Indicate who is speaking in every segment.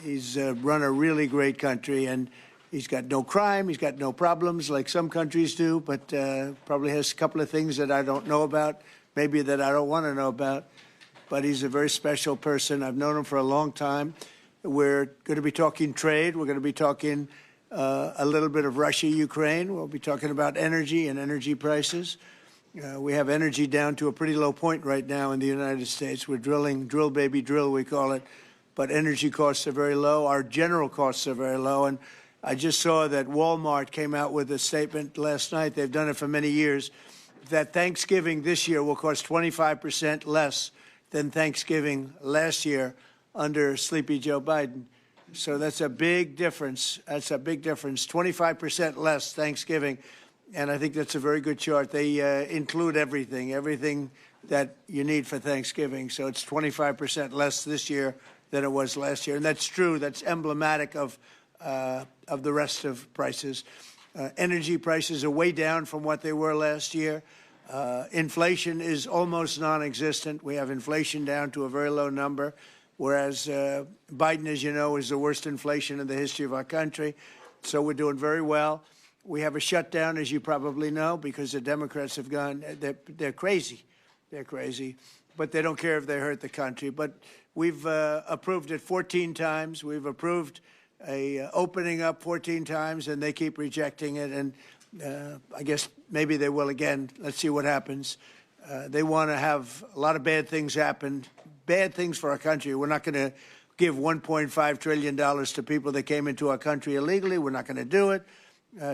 Speaker 1: He's run a really great country, and he's got no crime. He's got no problems like some countries do, but probably has a couple of things that I don't know about, maybe that I don't want to know about. But he's a very special person. I've known him for a long time. We're going to be talking trade. We're going to be talking a little bit of Russia, Ukraine. We'll be talking about energy and energy prices. We have energy down to a pretty low point right now in the United States. We're drilling, drill, baby, drill, we call it. But energy costs are very low. Our general costs are very low. And I just saw that Walmart came out with a statement last night. They've done it for many years, that Thanksgiving this year will cost 25% less than Thanksgiving last year under Sleepy Joe Biden. So that's a big difference. That's a big difference. 25% less Thanksgiving. And I think that's a very good chart. They include everything that you need for Thanksgiving. So it's 25% less this year than it was last year. And that's true. That's emblematic of the rest of prices. Energy prices are way down from what they were last year. Inflation is almost non-existent. We have inflation down to a very low number, whereas Biden, as you know, is the worst inflation in the history of our country. So we're doing very well. We have a shutdown, as you probably know, because the Democrats have gone, they're crazy. They're crazy. But they don't care if they hurt the country. But we've approved it 14 times. We've approved a opening up 14 times, and they keep rejecting it. And I guess maybe they will again. Let's see what happens. They want to have a lot of bad things happen, bad things for our country. We're not going to give $1.5 trillion to people that came into our country illegally. We're not going to do it.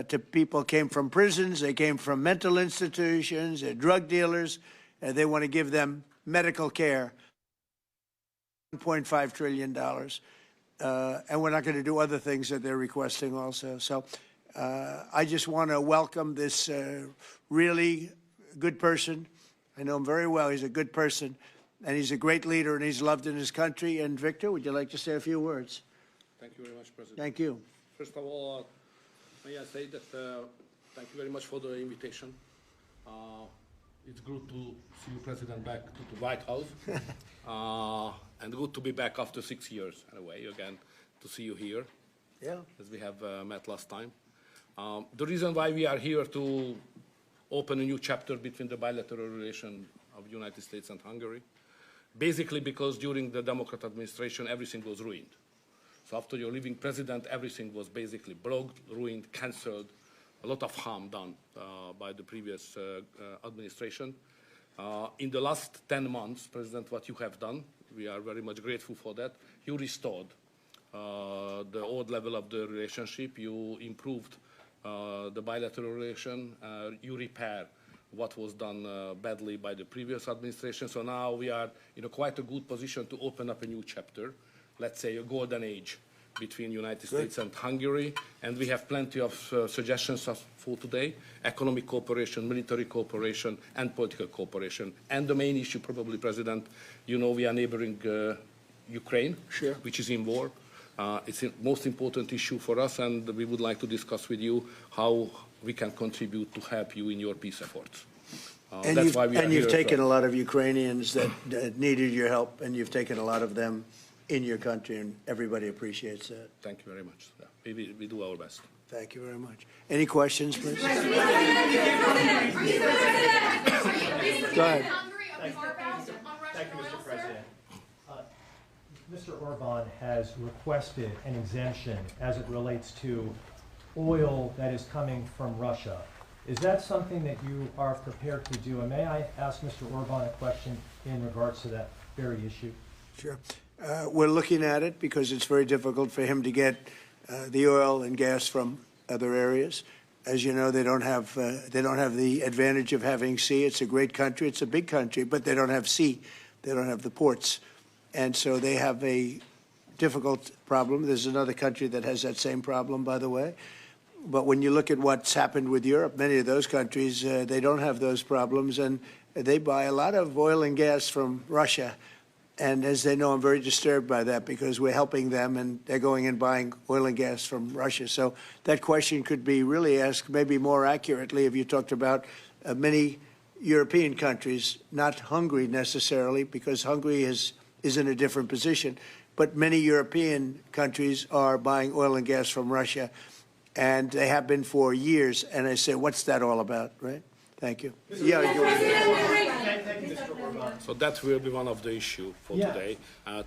Speaker 1: To people came from prisons. They came from mental institutions. They're drug dealers. They want to give them medical care. $1.5 trillion. And we're not going to do other things that they're requesting also. So I just want to welcome this really good person. I know him very well. He's a good person, and he's a great leader, and he's loved in his country. And Victor, would you like to say a few words?
Speaker 2: Thank you very much, President.
Speaker 1: Thank you.
Speaker 2: First of all, may I say that thank you very much for the invitation. It's good to see you, President, back to the White House. And good to be back after 6 years, anyway, again, to see you here.
Speaker 1: Yeah.
Speaker 2: As we have met last time. The reason why we are here to open a new chapter between the bilateral relation of the United States and Hungary, basically because during the Democrat administration, everything was ruined. So after your leaving president, everything was basically blocked, ruined, cancelled, a lot of harm done by the previous administration. In the last 10 months, President, what you have done, we are very much grateful for that. You restored the old level of the relationship. You improved the bilateral relation. You repair what was done badly by the previous administration. So now we are in quite a good position to open up a new chapter, let's say a golden age between the United States and Hungary. And we have plenty of suggestions for today: economic cooperation, military cooperation, and political cooperation. And the main issue, probably, President, you know we are neighboring Ukraine,
Speaker 1: sure,
Speaker 2: which is in war. It's the most important issue for us, and we would like to discuss with you how we can contribute to help you in your peace efforts.
Speaker 1: That's why we are here. And you've taken a lot of Ukrainians that needed your help, and you've taken a lot of them in your country, and everybody appreciates that.
Speaker 2: Thank you very much. Yeah, we do our best.
Speaker 1: Thank you very much. Any questions, please? Go ahead.
Speaker 3: Thank you, Mr. President. Mr. Orban has requested an exemption as it relates to oil that is coming from Russia. Is that something that you are prepared to do? And may I ask Mr. Orban a question in regards to that very issue?
Speaker 1: Sure. We're looking at it because it's very difficult for him to get the oil and gas from other areas. As you know, they don't have the advantage of having sea. It's a great country. It's a big country, but they don't have sea. They don't have the ports. And so they have a difficult problem. There's another country that has that same problem, by the way. But when you look at what's happened with Europe, many of those countries, they don't have those problems, and they buy a lot of oil and gas from Russia. And as they know, I'm very disturbed by that because we're helping them, and they're going and buying oil and gas from Russia. So that question could be really asked maybe more accurately if you talked about many European countries, not Hungary necessarily, because Hungary is in a different position. but many European countries are buying oil and gas from Russia, and they have been for years. And I say, what's that all about, right? Thank you. Yeah.
Speaker 2: So that will be one of the issues for
Speaker 3: Yeah.
Speaker 2: today,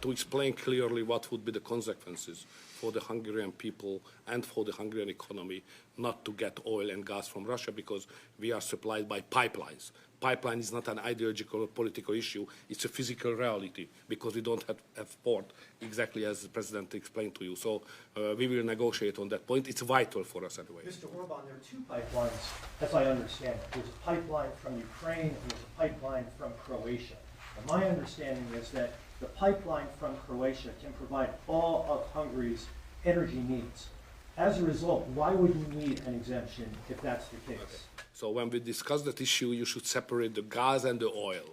Speaker 2: to explain clearly what would be the consequences for the Hungarian people and for the Hungarian economy not to get oil and gas from Russia, because we are supplied by pipelines. Pipeline is not an ideological or political issue, it's a physical reality, because we don't have port, exactly as the President explained to you. So we will negotiate on that point. It's vital for us anyway.
Speaker 3: Mr. Orban, there are two pipelines, as I understand it. There's a pipeline from Ukraine and there's a pipeline from Croatia. And my understanding is that the pipeline from Croatia can provide all of Hungary's energy needs. As a result, why would you need an exemption if that's the case?
Speaker 2: So when we discuss that issue, you should separate the gas and the oil.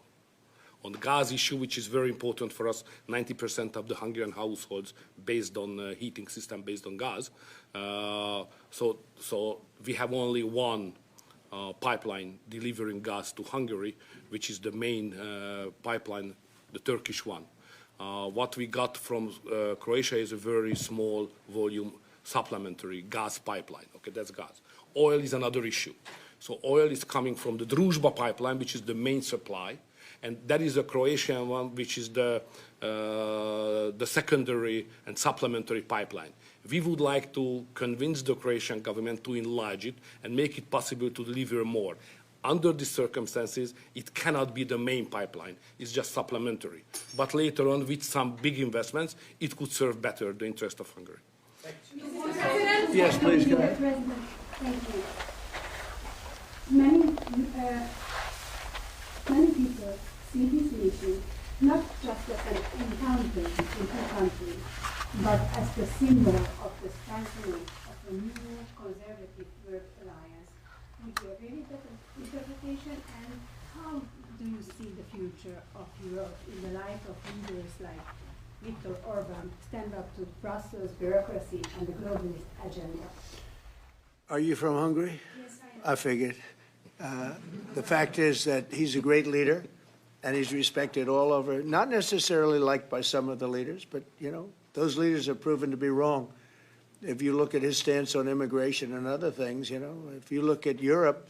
Speaker 2: On the gas issue, which is very important for us, 90% of the Hungarian households based on heating system based on gas. So we have only one pipeline delivering gas to Hungary, which is the main pipeline, the Turkish one. What we got from Croatia is a very small volume supplementary gas pipeline. Okay, that's gas. Oil is another issue. So oil is coming from the Druzhba pipeline, which is the main supply, and that is a Croatian one, which is the secondary and supplementary pipeline. We would like to convince the Croatian government to enlarge it and make it possible to deliver more. Under these circumstances, it cannot be the main pipeline. It's just supplementary. But later on, with some big investments, it could serve better the interest of Hungary.
Speaker 1: Yes, please go ahead.
Speaker 4: President, thank you. Many people see this meeting not just as an encounter between two countries, but as the symbol of the strengthening of a new conservative world alliance. Would you agree with that interpretation? And how do you see the future of Europe in the light of leaders like Viktor Orban stand up to Brussels bureaucracy and the globalist agenda?
Speaker 1: Are you from Hungary?
Speaker 4: Yes, I am.
Speaker 1: I figured. The fact is that he's a great leader, and he's respected all over, not necessarily liked by some of the leaders, but, you know, those leaders have proven to be wrong. If you look at his stance on immigration and other things, you know, if you look at Europe,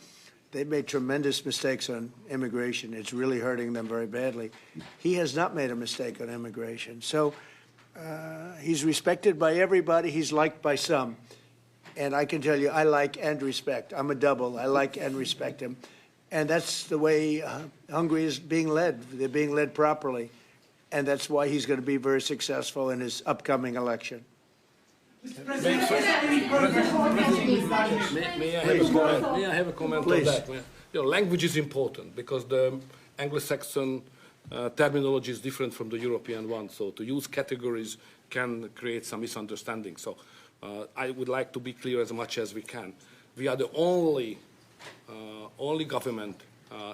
Speaker 1: they've made tremendous mistakes on immigration. It's really hurting them very badly. He has not made a mistake on immigration. So he's respected by everybody. He's liked by some. And I can tell you, I like and respect. I'm a double. I like and respect him. And that's the way Hungary is being led. They're being led properly. And that's why he's going to be very successful in his upcoming election.
Speaker 2: May I have a comment on
Speaker 1: Please.
Speaker 2: that? You know, language is important because the Anglo-Saxon terminology is different from the European one. So to use categories can create some misunderstanding. So I would like to be clear as much as we can. We are the only government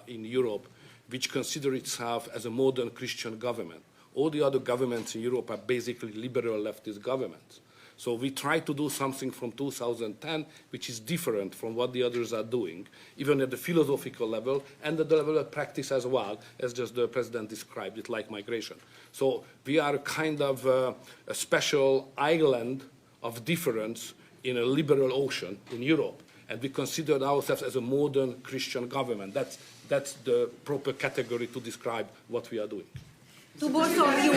Speaker 2: in Europe which considers itself as a modern Christian government. All the other governments in Europe are basically liberal leftist governments. So we try to do something from 2010 which is different from what the others are doing, even at the philosophical level and at the level of practice as well, as just the President described it, like migration. So we are kind of a special island of difference in a liberal ocean in Europe. And we consider ourselves as a modern Christian government. That's the proper category to describe what we are doing.
Speaker 5: To both of you.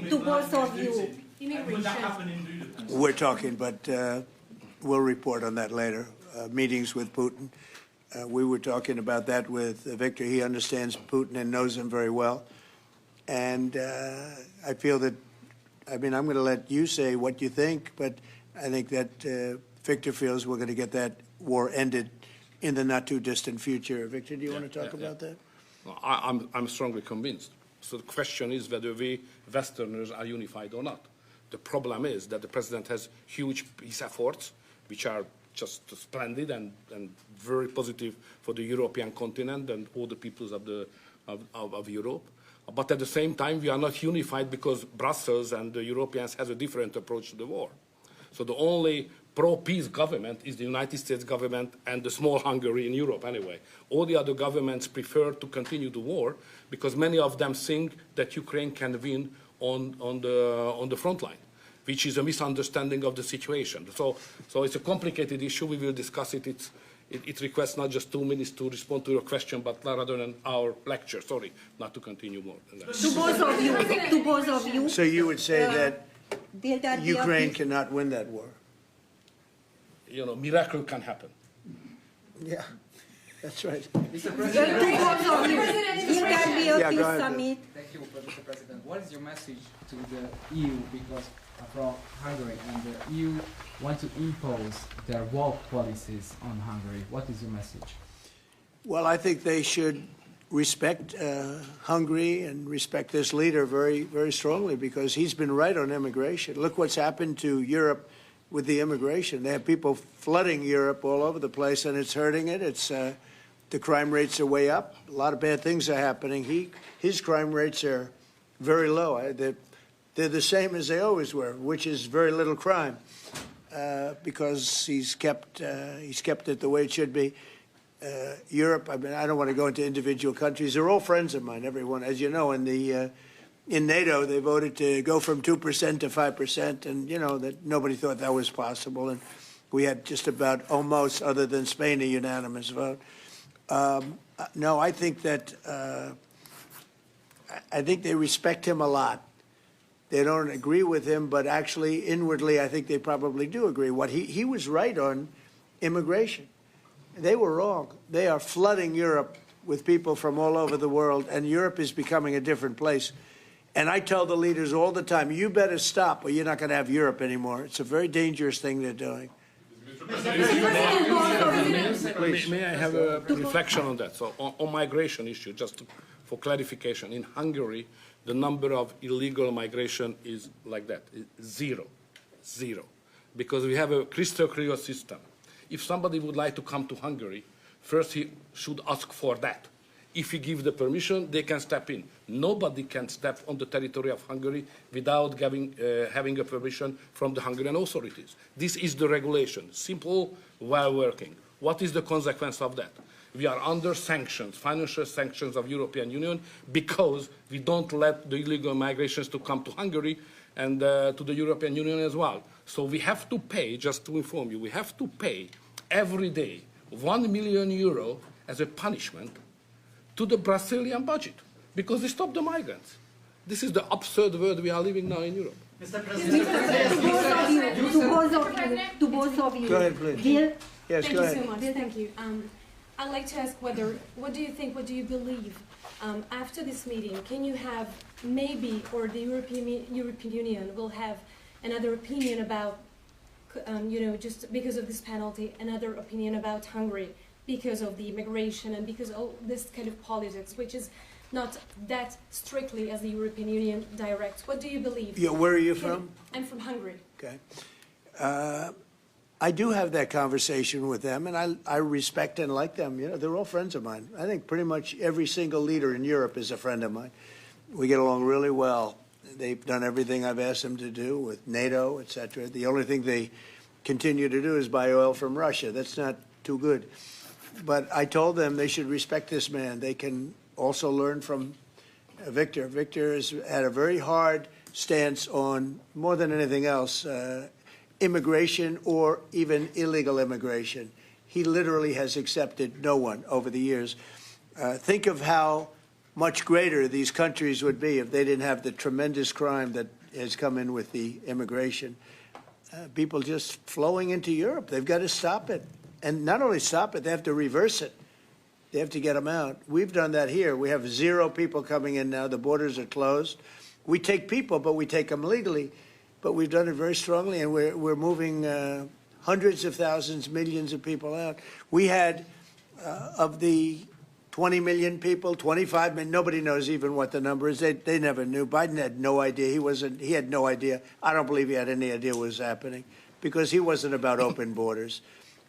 Speaker 5: To both of you.
Speaker 1: We're talking, but we'll report on that later. Meetings with Putin. We were talking about that with Victor. He understands Putin and knows him very well. And I feel that, I mean, I'm going to let you say what you think, but I think that Victor feels we're going to get that war ended in the not too distant future. Victor, do you want to talk about that?
Speaker 2: I'm strongly convinced. So the question is whether we Westerners are unified or not. The problem is that the President has huge peace efforts, which are just splendid and very positive for the European continent and all the peoples of Europe. But at the same time, we are not unified because Brussels and the Europeans have a different approach to the war. So the only pro-peace government is the United States government and the small Hungary in Europe anyway. All the other governments prefer to continue the war because many of them think that Ukraine can win on the front line, which is a misunderstanding of the situation. So it's a complicated issue. We will discuss it. It requests not just 2 minutes to respond to your question, but rather than our lecture. Sorry, not to continue more than that.
Speaker 5: To both of you. To both of you.
Speaker 1: So you would say that
Speaker 5: Will that be a
Speaker 1: Ukraine
Speaker 5: peace-
Speaker 1: cannot win that war?
Speaker 2: You know, miracle can happen.
Speaker 1: Yeah, that's right.
Speaker 5: To both of you. Will that be a
Speaker 1: Yeah, go
Speaker 5: peace
Speaker 1: ahead,
Speaker 5: summit?
Speaker 6: Thank you, Mr. President. What is your message to the EU, because from Hungary, and the EU want to impose their woke policies on Hungary? What is your message?
Speaker 1: Well, I think they should respect Hungary and respect this leader very, very strongly, because he's been right on immigration. Look what's happened to Europe with the immigration. They have people flooding Europe all over the place, and it's hurting it. It's the crime rates are way up. A lot of bad things are happening. His crime rates are very low. They're the same as they always were, which is very little crime, because he's kept it the way it should be. Europe, I mean, I don't want to go into individual countries. They're all friends of mine, everyone. As you know, in NATO, they voted to go from 2% to 5%, and, you know, that nobody thought that was possible. And we had just about almost, other than Spain, a unanimous vote. No, I think that I think they respect him a lot. They don't agree with him, but actually, inwardly, I think they probably do agree. He was right on immigration. They were wrong. They are flooding Europe with people from all over the world, and Europe is becoming a different place. And I tell the leaders all the time, you better stop or you're not going to have Europe anymore. It's a very dangerous thing they're doing.
Speaker 2: May I have a reflection on that? So on migration issue, just for clarification, in Hungary, the number of illegal migration is like that, zero, because we have a crystal clear system. If somebody would like to come to Hungary, first he should ask for that. If he gives the permission, they can step in. Nobody can step on the territory of Hungary without having a permission from the Hungarian authorities. This is the regulation, simple, well working. What is the consequence of that? We are under sanctions, financial sanctions of European Union, because we don't let the illegal migrations to come to Hungary and to the European Union as well. So we have to pay, just to inform you, we have to pay every day €1 million as a punishment to the Brazilian budget, because they stopped the migrants. This is the absurd world we are living now in Europe.
Speaker 5: To both of you.
Speaker 1: Go ahead, please.
Speaker 5: Will,
Speaker 1: Yes,
Speaker 7: Thank
Speaker 1: go
Speaker 7: you
Speaker 1: ahead.
Speaker 7: so much. Thank you. I'd like to ask what do you think, what do you believe after this meeting? Can you have maybe, or the European Union will have another opinion about, just because of this penalty, another opinion about Hungary because of the immigration and because of this kind of politics, which is not that strictly as the European Union directs. What do you believe?
Speaker 1: Yeah, where are you from?
Speaker 7: I'm from Hungary.
Speaker 1: Okay. I do have that conversation with them, and I respect and like them. You know, they're all friends of mine. I think pretty much every single leader in Europe is a friend of mine. We get along really well. They've done everything I've asked them to do with NATO, et cetera. The only thing they continue to do is buy oil from Russia. That's not too good. But I told them they should respect this man. They can also learn from Victor. Victor has had a very hard stance on, more than anything else, immigration or even illegal immigration. He literally has accepted no one over the years. Think of how much greater these countries would be if they didn't have the tremendous crime that has come in with the immigration. People just flowing into Europe. They've got to stop it. And not only stop it, they have to reverse it. They have to get them out. We've done that here. We have 0 people coming in now. The borders are closed. We take people, but we take them legally. But we've done it very strongly, and we're moving hundreds of thousands, millions of people out. We had, of the 20 million people, 25 million, nobody knows even what the number is. They never knew. Biden had no idea. He had no idea. I don't believe he had any idea what was happening, because he wasn't about open borders.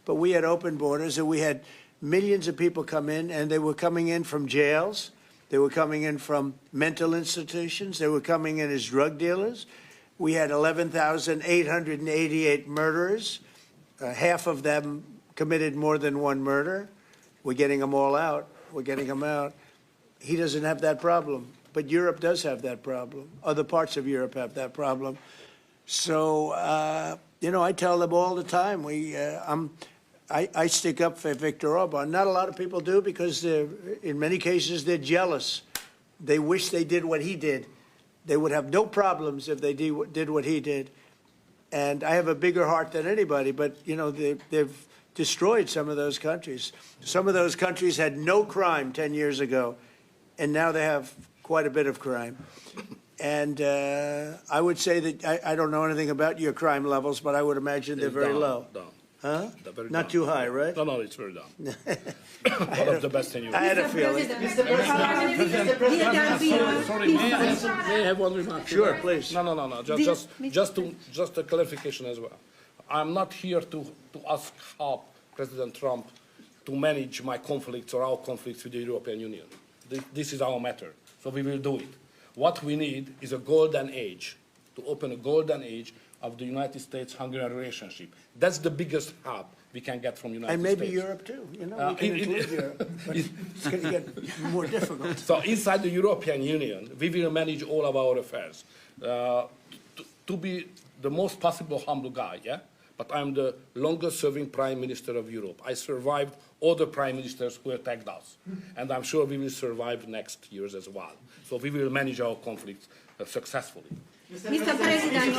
Speaker 1: But we had open borders, and we had millions of people come in, and they were coming in from jails. They were coming in from mental institutions. They were coming in as drug dealers. We had 11,888 murderers. Half of them committed more than one murder. We're getting them all out. We're getting them out. He doesn't have that problem. but Europe does have that problem. Other parts of Europe have that problem. So, you know, I tell them all the time, I stick up for Viktor Orban. Not a lot of people do because in many cases they're jealous. They wish they did what he did. They would have no problems if they did what he did. And I have a bigger heart than anybody, but, you know, they've destroyed some of those countries. Some of those countries had no crime 10 years ago, and now they have quite a bit of crime. And I would say that I don't know anything about your crime levels, but I would imagine they're very low.
Speaker 2: Down.
Speaker 1: Huh?
Speaker 2: They're very
Speaker 1: Not
Speaker 2: down.
Speaker 1: too high, right?
Speaker 2: No, it's very down. One of the best in Europe.
Speaker 1: I had a feeling.
Speaker 2: Sorry, may I have one remark?
Speaker 1: Sure, please.
Speaker 2: No. Just a clarification as well. I'm not here to ask how President Trump to manage my conflicts or our conflicts with the European Union. This is our matter, so we will do it. What we need is a golden age, to open a golden age of the United States-Hungary relationship. That's the biggest help we can get from the United
Speaker 1: And
Speaker 2: States.
Speaker 1: maybe Europe too, you know, we can include Europe, but it's going to get more difficult.
Speaker 2: So inside the European Union, we will manage all of our affairs. To be the most possible humble guy, yeah? But I'm the longest-serving Prime Minister of Europe. I survived all the Prime Ministers who attacked us. And I'm sure we will survive next years as well. So we will manage our conflicts successfully.
Speaker 5: Mr. President,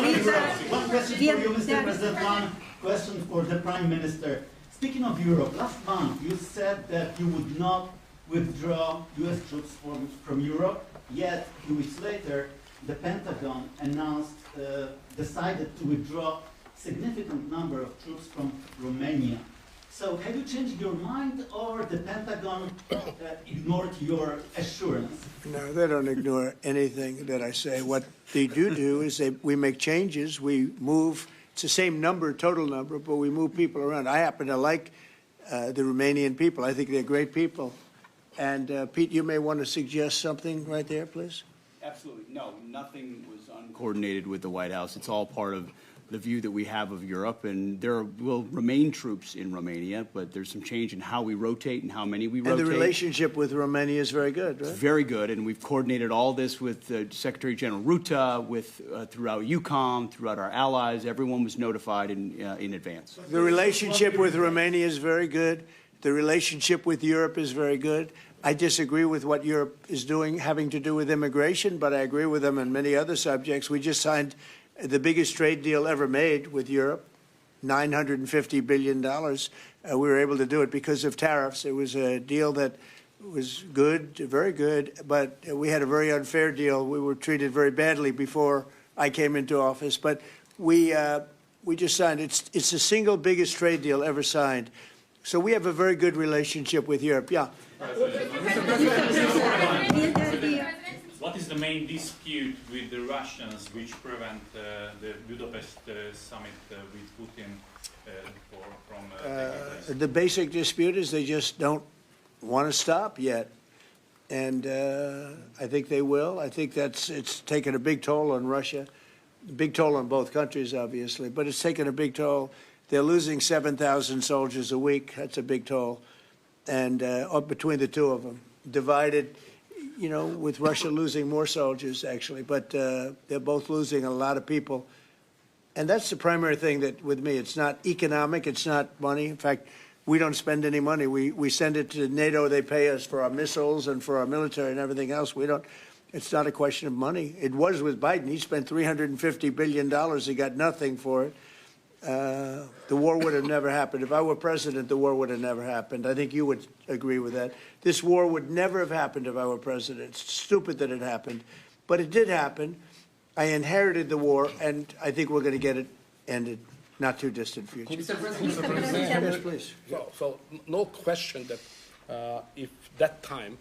Speaker 8: One question for you, Mr. President. One question for the Prime Minister. Speaking of Europe, last month you said that you would not withdraw U.S. troops from Europe, yet 2 weeks later the Pentagon decided to withdraw significant number of troops from Romania. So have you changed your mind, or the Pentagon ignored your assurance?
Speaker 1: No, they don't ignore anything that I say. What they do is we make changes. We move. It's the same number, total number, but we move people around. I happen to like the Romanian people. I think they're great people. And Pete, you may want to suggest something right there, please.
Speaker 9: Absolutely. No, nothing was uncoordinated with the White House. It's all part of the view that we have of Europe, and there will remain troops in Romania, but there's some change in how we rotate and how many we rotate.
Speaker 1: And the relationship with Romania is very good, right?
Speaker 9: It's very good, and we've coordinated all this with Secretary General Ruta, with throughout EUCOM, throughout our allies. Everyone was notified in advance.
Speaker 1: The relationship with Romania is very good. The relationship with Europe is very good. I disagree with what Europe is doing having to do with immigration, but I agree with them on many other subjects. We just signed the biggest trade deal ever made with Europe, $950 billion. We were able to do it because of tariffs. It was a deal that was good, very good, but we had a very unfair deal. We were treated very badly before I came into office, but we just signed. It's the single biggest trade deal ever signed. So we have a very good relationship with Europe. Yeah.
Speaker 10: What is the main dispute with the Russians which prevent the Budapest summit with Putin from taking place?
Speaker 1: The basic dispute is they just don't want to stop yet. And I think they will. I think it's taken a big toll on Russia, a big toll on both countries, obviously, but it's taken a big toll. They're losing 7,000 soldiers a week. That's a big toll. And between the two of them, divided, you know, with Russia losing more soldiers, actually. But they're both losing a lot of people. And that's the primary thing that, with me, it's not economic, it's not money. In fact, we don't spend any money. We send it to NATO. They pay us for our missiles and for our military and everything else. We don't. It's not a question of money. It was with Biden. He spent $350 billion. He got nothing for it. The war would have never happened. If I were president, the war would have never happened. I think you would agree with that. This war would never have happened if I were president. It's stupid that it happened. But it did happen. I inherited the war, and I think we're going to get it ended. Not too distant future. Yes, please.
Speaker 2: So no question that if that time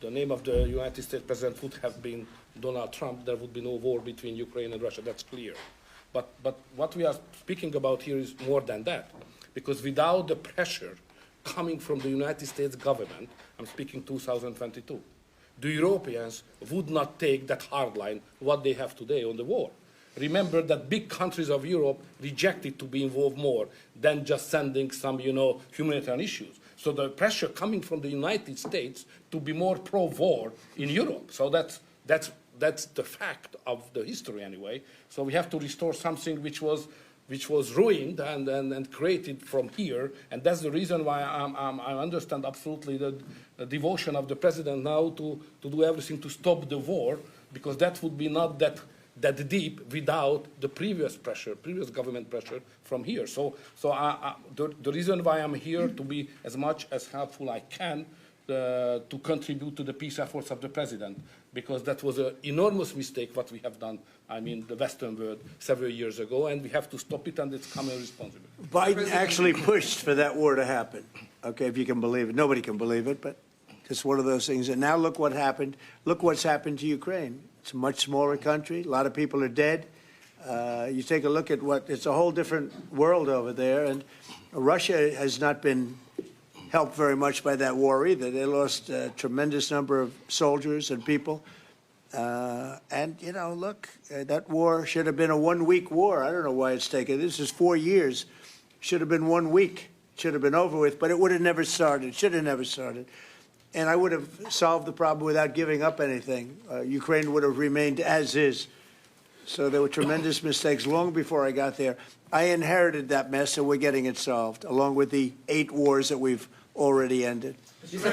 Speaker 2: the name of the United States president would have been Donald Trump, there would be no war between Ukraine and Russia. That's clear. But what we are speaking about here is more than that, because without the pressure coming from the United States government, I'm speaking 2022, the Europeans would not take that hard line what they have today on the war. Remember that big countries of Europe rejected to be involved more than just sending some, humanitarian issues. So the pressure coming from the United States to be more pro-war in Europe. So that's That's the fact of the history anyway. So we have to restore something which was ruined and created from here, and that's the reason why I understand absolutely the devotion of the president now to do everything to stop the war, because that would be not that deep without the previous government pressure from here. So the reason why I'm here to be as much as helpful I can to contribute to the peace efforts of the president, because that was an enormous mistake what we have done, I mean, the Western world several years ago, and we have to stop it, and it's common responsibility.
Speaker 1: Biden actually pushed for that war to happen. Okay, if you can believe it. Nobody can believe it, but it's one of those things. And now look what happened. Look what's happened to Ukraine. It's a much smaller country. A lot of people are dead. You take a look at it's a whole different world over there. And Russia has not been helped very much by that war either. They lost a tremendous number of soldiers and people. And, you know, look, that war should have been a one-week war. I don't know why it's taken. This is 4 years. Should have been 1 week. Should have been over with, but it would have never started. Should have never started. And I would have solved the problem without giving up anything. Ukraine would have remained as is. So there were tremendous mistakes long before I got there. I inherited that mess, and we're getting it solved, along with the 8 wars that we've already ended.
Speaker 4: Mr.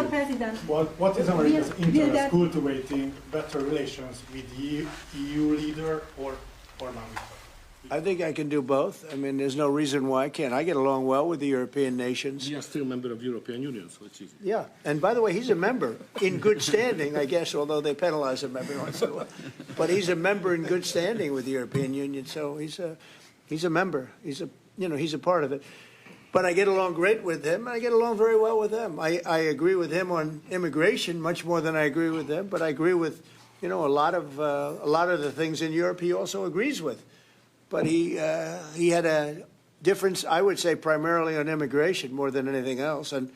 Speaker 4: President,
Speaker 11: What is America's interest cultivating better relations with the EU leader or Orban?
Speaker 1: I think I can do both. I mean, there's no reason why I can't. I get along well with the European nations.
Speaker 2: We are still a member of the European Union, so it's easy.
Speaker 1: Yeah, and by the way, he's a member in good standing, I guess, although they penalize him every once in a while. But he's a member in good standing with the European Union, so he's a member. He's a part of it. But I get along great with him, and I get along very well with them. I agree with him on immigration much more than I agree with them, but I agree with, a lot of the things in Europe he also agrees with. But he had a difference, I would say, primarily on immigration more than anything else. And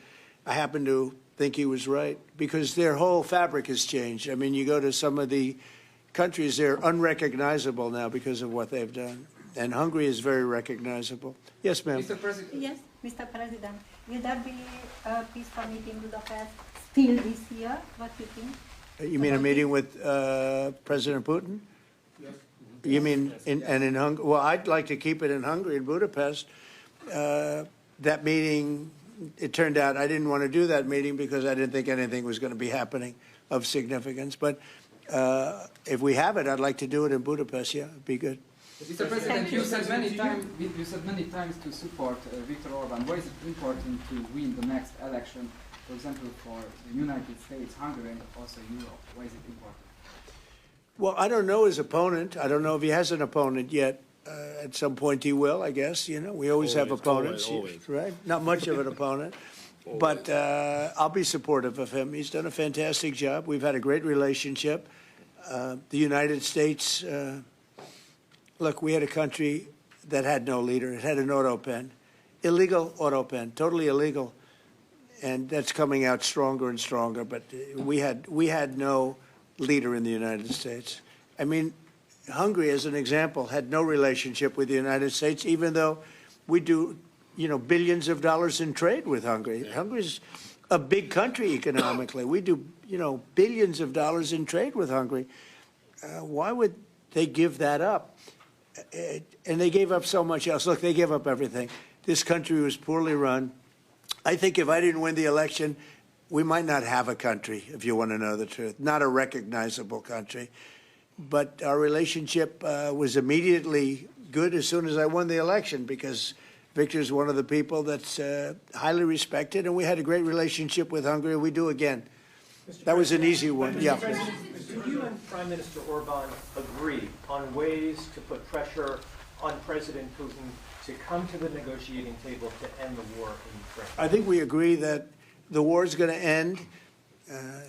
Speaker 1: I happen to think he was right, because their whole fabric has changed. I mean, you go to some of the countries, they're unrecognizable now because of what they've done. And Hungary is very recognizable. Yes, ma'am.
Speaker 6: Mr. President.
Speaker 4: yes, Mr. President, will there be a peace meeting in Budapest still this year? What do you think?
Speaker 1: You mean a meeting with President Putin?
Speaker 2: Yes.
Speaker 1: You mean in Hungary? Well, I'd like to keep it in Hungary, in Budapest. That meeting, it turned out I didn't want to do that meeting because I didn't think anything was going to be happening of significance. But if we have it, I'd like to do it in Budapest. Yeah, it'd be good.
Speaker 6: Mr. President, you said many times to support Viktor Orban. Why is it important to win the next election, for example, for the United States, Hungary, and also Europe? Why is it important?
Speaker 1: Well, I don't know his opponent. I don't know if he has an opponent yet. At some point he will, I guess. We always have opponents,
Speaker 2: always.
Speaker 1: right? Not much of an opponent. But I'll be supportive of him. He's done a fantastic job. We've had a great relationship. The United States, look, we had a country that had no leader. It had an auto pen, illegal auto pen, totally illegal. And that's coming out stronger and stronger. But we had no leader in the United States. I mean, Hungary, as an example, had no relationship with the United States, even though we do, billions of dollars in trade with Hungary. Yeah. Hungary's a big country economically. We do, billions of dollars in trade with Hungary. Why would they give that up? And they gave up so much else. Look, they gave up everything. This country was poorly run. I think if I didn't win the election, we might not have a country, if you want to know the truth, not a recognizable country. But our relationship was immediately good as soon as I won the election, because Victor's one of the people that's highly respected, and we had a great relationship with Hungary. We do again. That was an easy one. Yeah.
Speaker 3: Do you and Prime Minister Orban agree on ways to put pressure on President Putin to come to the negotiating table to end the war in Ukraine?
Speaker 1: I think we agree that the war is going to end.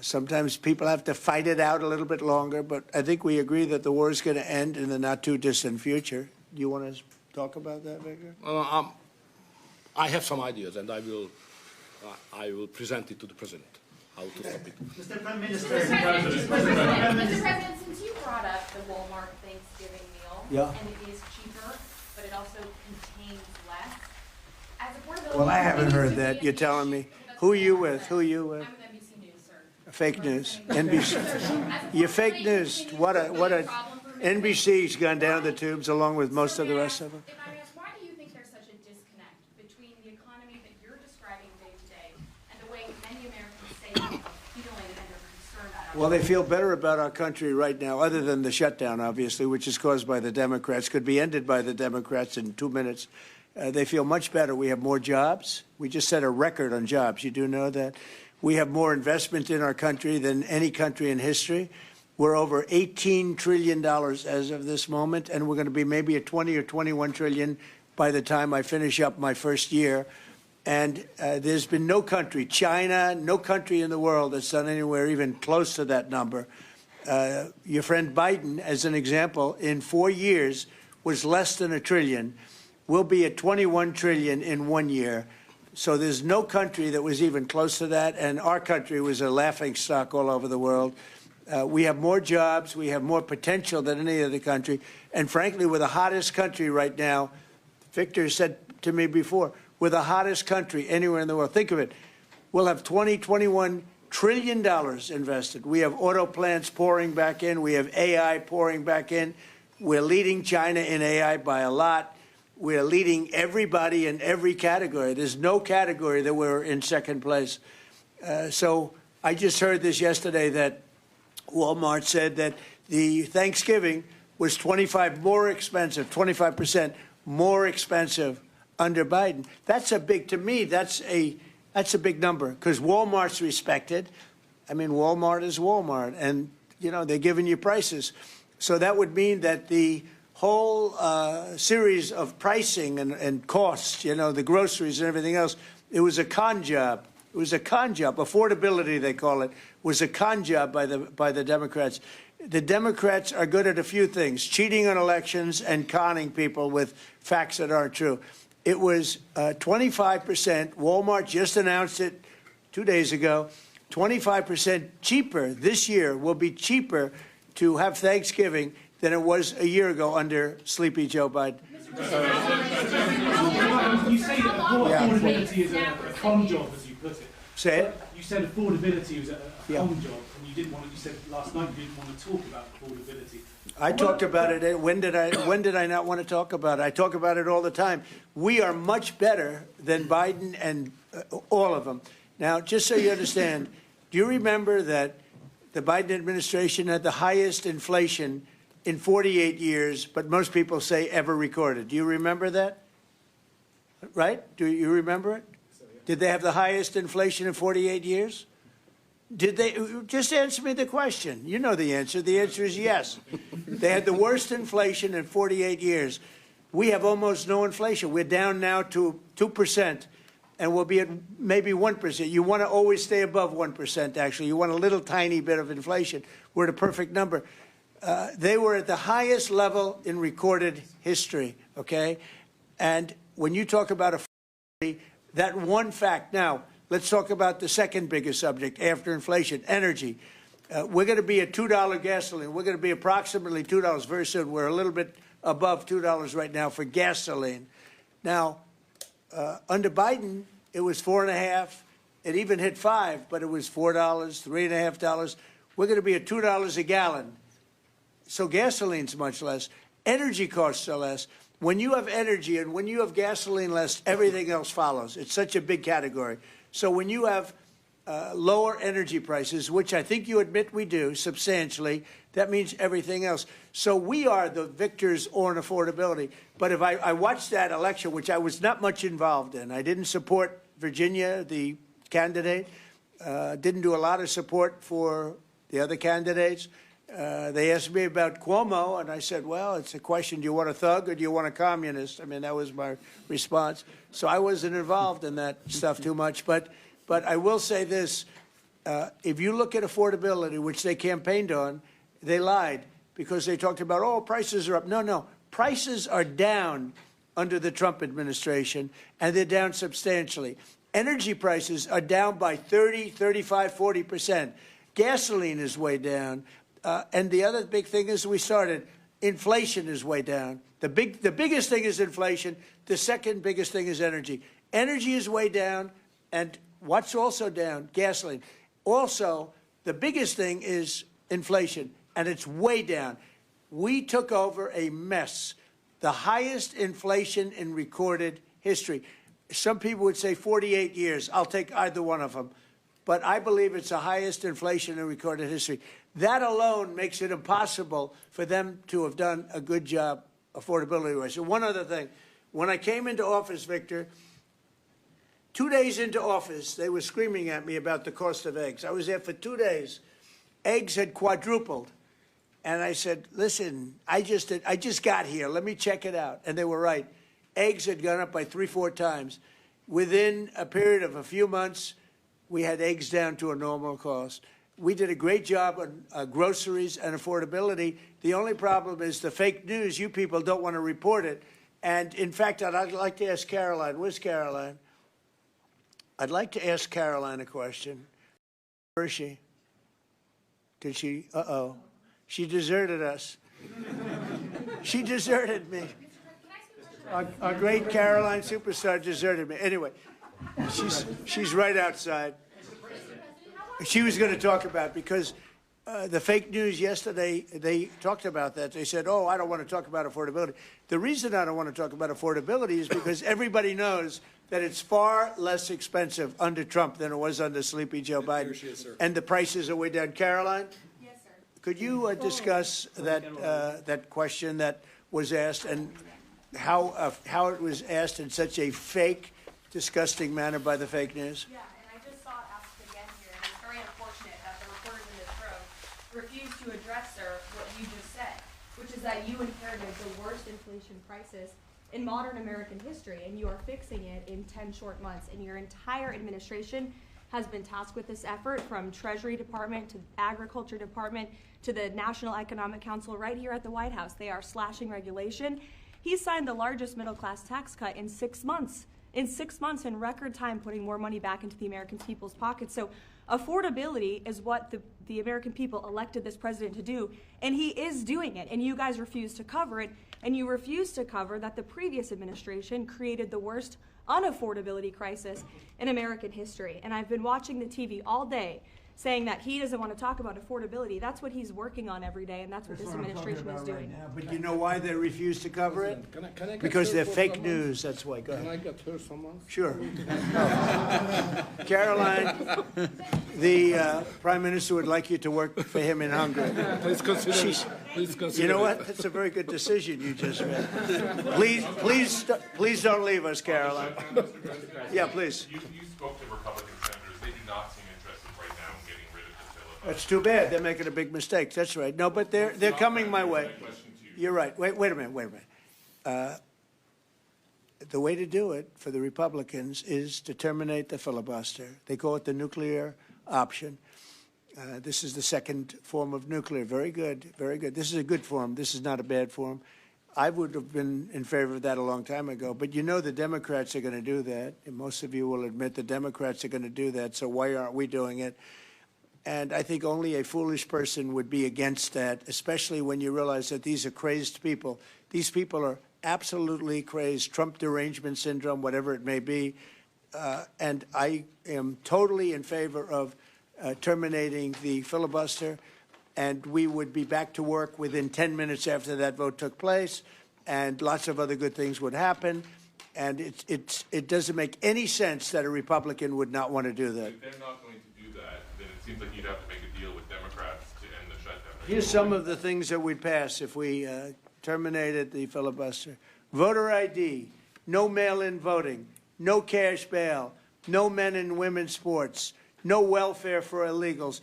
Speaker 1: Sometimes people have to fight it out a little bit longer, but I think we agree that the war is going to end in the not-too-distant future. Do you want to talk about that, Victor?
Speaker 2: I have some ideas, and I will present it to the president. How to stop it.
Speaker 8: Mr. Prime Minister.
Speaker 12: Mr. President, since you brought up the Walmart Thanksgiving meal, and it is cheaper, but it also contains less, as affordability.
Speaker 1: Well, I haven't heard that. You're telling me. Who are you with? Who are you with?
Speaker 12: I'm with NBC News, sir.
Speaker 1: Fake news. NBC. You're fake news. What a NBC's gone down the tubes along with most of the rest of them.
Speaker 12: If I may ask, why do you think there's such a disconnect between the economy that you're describing day to day and the way many Americans say they are feeling and they're concerned about?
Speaker 1: Well, they feel better about our country right now, other than the shutdown, obviously, which is caused by the Democrats, could be ended by the Democrats in 2 minutes. They feel much better. We have more jobs. We just set a record on jobs. You do know that. We have more investment in our country than any country in history. We're over $18 trillion as of this moment, and we're going to be maybe at 20 or 21 trillion by the time I finish up my first year. And there's been no country, China, no country in the world that's done anywhere even close to that number. Your friend Biden, as an example, in 4 years was less than $1 trillion. We'll be at 21 trillion in 1 year. So there's no country that was even close to that, and our country was a laughingstock all over the world. We have more jobs, we have more potential than any other country, and frankly, we're the hottest country right now. Victor said to me before, we're the hottest country anywhere in the world. Think of it. We'll have $21 trillion invested. We have auto plants pouring back in. We have AI pouring back in. We're leading China in AI by a lot. We're leading everybody in every category. There's no category that we're in second place. So I just heard this yesterday that Walmart said that the Thanksgiving was 25% more expensive under Biden. That's a big, to me, that's a big number, because Walmart's respected. I mean, Walmart is Walmart, and, you know, they're giving you prices. So that would mean that the whole series of pricing and costs, you know, the groceries and everything else, it was a con job. It was a con job. Affordability, they call it, was a con job by the Democrats. The Democrats are good at a few things: cheating on elections and conning people with facts that aren't true. It was 25%. Walmart just announced it 2 days ago. 25% cheaper this year will be cheaper to have Thanksgiving than it was a year ago under Sleepy Joe Biden.
Speaker 13: You say that affordability is a con job, as you put it.
Speaker 1: Say it.
Speaker 13: You said affordability was a con job, and you didn't want to. You said last night you didn't want to talk about affordability.
Speaker 1: I talked about it. When did I not want to talk about it? I talk about it all the time. We are much better than Biden and all of them. Now, just so you understand, do you remember that the Biden administration had the highest inflation in 48 years, but most people say ever recorded? Do you remember that? Right? Do you remember it? Did they have the highest inflation in 48 years? Did they? Just answer me the question. You know the answer. The answer is yes. They had the worst inflation in 48 years. We have almost no inflation. We're down now to 2%, and we'll be at maybe 1%. You want to always stay above 1%, actually. You want a little tiny bit of inflation. We're at a perfect number. They were at the highest level in recorded history, okay? And when you talk about affordability, that one fact. Now, let's talk about the second biggest subject after inflation, energy. We're going to be at $2 gasoline. We're going to be approximately $2 very soon. We're a little bit above $2 right now for gasoline. Now, under Biden, it was $4.50. It even hit $5, but it was $4, $3.50. We're going to be at $2 a gallon. So gasoline's much less. Energy costs are less. When you have energy and when you have gasoline less, everything else follows. It's such a big category. So when you have lower energy prices, which I think you admit we do substantially, that means everything else. So we are the victors on affordability. But if I watched that election, which I was not much involved in, I didn't support Virginia, the candidate, didn't do a lot of support for the other candidates. They asked me about Cuomo, and I said, well, it's a question, do you want a thug or do you want a communist? I mean, that was my response. So I wasn't involved in that stuff too much. But I will say this. If you look at affordability, which they campaigned on, they lied because they talked about, oh, prices are up. No. Prices are down under the Trump administration, and they're down substantially. Energy prices are down by 30, 35, 40%. Gasoline is way down. And the other big thing is inflation is way down. The biggest thing is inflation. The second biggest thing is energy. Energy is way down, and What's also down? Gasoline. Also, the biggest thing is inflation, and it's way down. We took over a mess, the highest inflation in recorded history. Some people would say 48 years. I'll take either one of them. But I believe it's the highest inflation in recorded history. That alone makes it impossible for them to have done a good job affordability-wise. So one other thing. When I came into office, Victor, 2 days into office, they were screaming at me about the cost of eggs. I was there for 2 days. Eggs had quadrupled. And I said, listen, I just got here. Let me check it out. And they were right. Eggs had gone up by 3-4 times. Within a period of a few months, we had eggs down to a normal cost. We did a great job on groceries and affordability. The only problem is the fake news. You people don't want to report it. And, in fact, I'd like to ask Caroline. Where's Caroline? I'd like to ask Caroline a question. Where is she? Did she? Uh-oh. She deserted us. She deserted me. Our great Caroline superstar deserted me. Anyway, she's right outside. She was going to talk about, because the fake news yesterday, they talked about that. They said, oh, I don't want to talk about affordability. The reason I don't want to talk about affordability is because everybody knows that it's far less expensive under Trump than it was under Sleepy Joe Biden. And the prices are way down. Caroline? Yes, sir. Could you discuss that question that was asked, and how it was asked in such a fake, disgusting manner by the fake news?
Speaker 12: Yeah, and I just saw it asked again here, and it's very unfortunate that the reporters in this room refuse to address, sir, what you just said, which is that you inherited the worst inflation crisis in modern American history, and you are fixing it in 10 short months. And your entire administration has been tasked with this effort, from Treasury Department to Agriculture Department to the National Economic Council right here at the White House. They are slashing regulation. He signed the largest middle-class tax cut in 6 months. In 6 months, in record time, putting more money back into the American people's pockets. So affordability is what the American people elected this president to do, and he is doing it, and you guys refuse to cover it, and you refuse to cover that the previous administration created the worst unaffordability crisis in American history. And I've been watching the TV all day saying that he doesn't want to talk about affordability. That's what he's working on every day, and that's what this administration is doing.
Speaker 1: Right now. But you know why they refuse to cover it?
Speaker 2: Can I get
Speaker 1: Because
Speaker 2: her
Speaker 1: they're
Speaker 2: for
Speaker 1: fake
Speaker 2: someone?
Speaker 1: news, that's why. Go ahead.
Speaker 2: Can I get her someone?
Speaker 1: Sure. Caroline, the Prime Minister would like you to work for him in Hungary.
Speaker 2: Please consider
Speaker 1: You know
Speaker 2: it.
Speaker 1: what? That's a very good decision you just made. Please don't leave us, Caroline. Yeah, please.
Speaker 14: You spoke to Republican senators. They do not seem interested right now in getting rid of the filibuster.
Speaker 1: That's too bad. They're making a big mistake. That's right. No, but they're coming my way. You're right. Wait a minute. The way to do it for the Republicans is to terminate the filibuster. They call it the nuclear option. This is the second form of nuclear. Very good, very good. This is a good form. This is not a bad form. I would have been in favor of that a long time ago. But you know the Democrats are going to do that. And most of you will admit the Democrats are going to do that. So why aren't we doing it? And I think only a foolish person would be against that, especially when you realize that these are crazed people. These people are absolutely crazed, Trump derangement syndrome, whatever it may be. And I am totally in favor of terminating the filibuster. And we would be back to work within 10 minutes after that vote took place. And lots of other good things would happen. And it doesn't make any sense that a Republican would not want to do that.
Speaker 14: If they're not going to do that, then it seems like you'd have to make a deal with Democrats to end the shutdown.
Speaker 1: Here's some of the things that we'd pass if we terminated the filibuster. Voter ID, no mail-in voting, no cash bail, no men and women's sports, no welfare for illegals.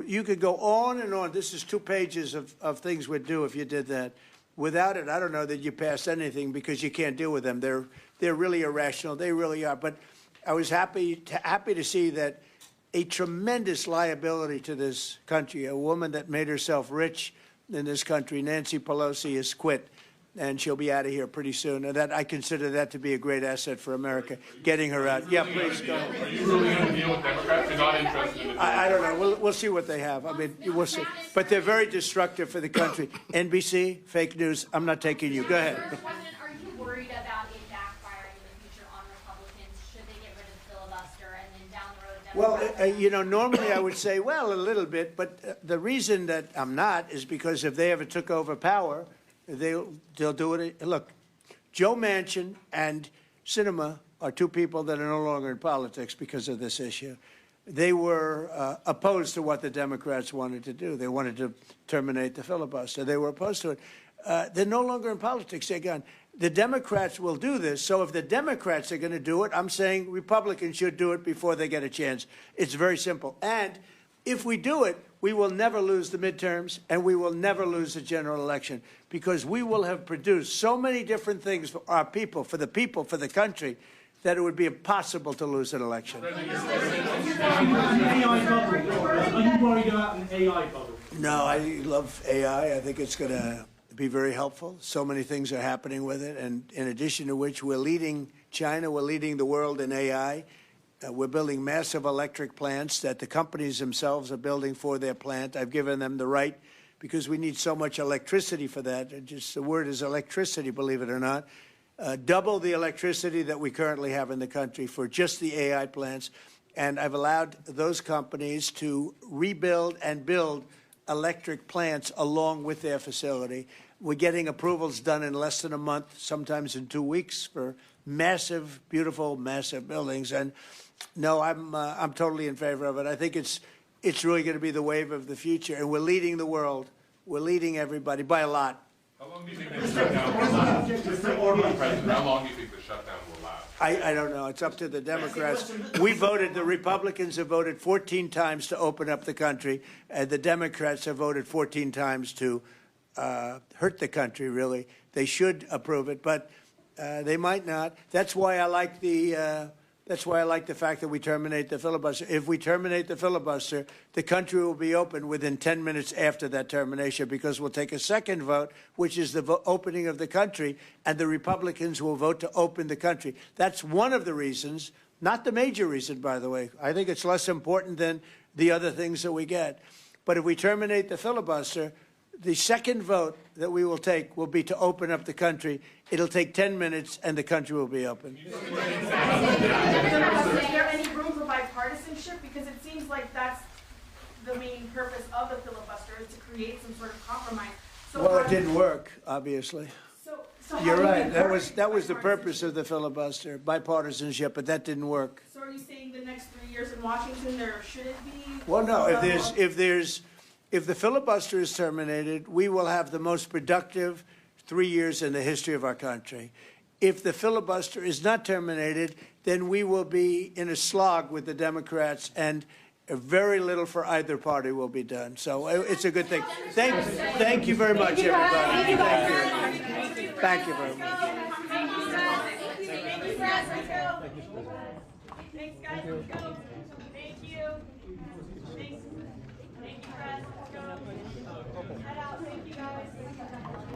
Speaker 1: You could go on and on. This is 2 pages of things we'd do if you did that. Without it, I don't know that you passed anything, because you can't deal with them. They're really irrational. They really are. But I was happy to see that a tremendous liability to this country, a woman that made herself rich in this country, Nancy Pelosi, has quit, and she'll be out of here pretty soon. And that I consider that to be a great asset for America, getting her out. Yeah, please go.
Speaker 14: Are you really going to deal with Democrats? You're not interested in
Speaker 1: I don't know. We'll see what they have. I mean, we'll see. But they're very destructive for the country. NBC, fake news. I'm not taking you. Go ahead.
Speaker 12: President, are you worried about it backfiring in the future on Republicans should they get rid of the filibuster and then down the road
Speaker 1: Well, you know, normally I would say, well, a little bit, but the reason that I'm not is because if they ever took over power, they'll do it. Look, Joe Manchin and Sinema are two people that are no longer in politics because of this issue. They were opposed to what the Democrats wanted to do. They wanted to terminate the filibuster. They were opposed to it. They're no longer in politics. They're gone. The Democrats will do this. So if the Democrats are going to do it, I'm saying Republicans should do it before they get a chance. It's very simple. And if we do it, we will never lose the midterms and we will never lose the general election because we will have produced so many different things for our people, for the country, that it would be impossible to lose an election.
Speaker 13: Are you worried about an AI bubble?
Speaker 1: No, I love AI. I think it's going to be very helpful. So many things are happening with it. And in addition to which, we're leading China, we're leading the world in AI. We're building massive electric plants that the companies themselves are building for their plant. I've given them the right because we need so much electricity for that. Just the word is electricity, believe it or not. Double the electricity that we currently have in the country for just the AI plants. And I've allowed those companies to rebuild and build electric plants along with their facility. We're getting approvals done in less than a month, sometimes in 2 weeks, for massive, beautiful, massive buildings. And no, I'm totally in favor of it. I think it's really going to be the wave of the future, and we're leading the world. We're leading everybody by a lot.
Speaker 14: How long do you think the shutdown will last? Mr. Orban, President, how long do you think the shutdown will last?
Speaker 1: I don't know. It's up to the Democrats. We voted, the Republicans have voted 14 times to open up the country, and the Democrats have voted 14 times to hurt the country, really. They should approve it, but they might not. That's why I like the fact that we terminate the filibuster. If we terminate the filibuster, the country will be open within 10 minutes after that termination because we'll take a second vote, which is the opening of the country, and the Republicans will vote to open the country. That's one of the reasons, not the major reason, by the way. I think it's less important than the other things that we get. But if we terminate the filibuster, the second vote that we will take will be to open up the country. It'll take 10 minutes, and the country will be open.
Speaker 12: Is there any room for bipartisanship? Because it seems like that's the main purpose of the filibuster, is to create some sort of compromise. So
Speaker 1: Well, it didn't work, obviously.
Speaker 12: So how
Speaker 1: You're
Speaker 12: do you
Speaker 1: right. That
Speaker 12: encourage
Speaker 1: was the purpose of the filibuster, bipartisanship, but that didn't work.
Speaker 12: So are you saying the next 3 years in Washington there shouldn't be?
Speaker 1: Well, no. If the filibuster is terminated, we will have the most productive 3 years in the history of our country. If the filibuster is not terminated, then we will be in a slog with the Democrats, and very little for either party will be done. So it's a good thing. Thank you very much, everybody. Thank you very much.
Speaker 12: Thanks, guys. Let's go. Thank you. Thanks. Thank you, Press. Let's go. Head out. Thank you, guys.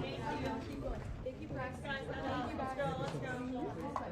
Speaker 12: Thank you. Thank you, Press. Guys, head out. Let's go. Let's go.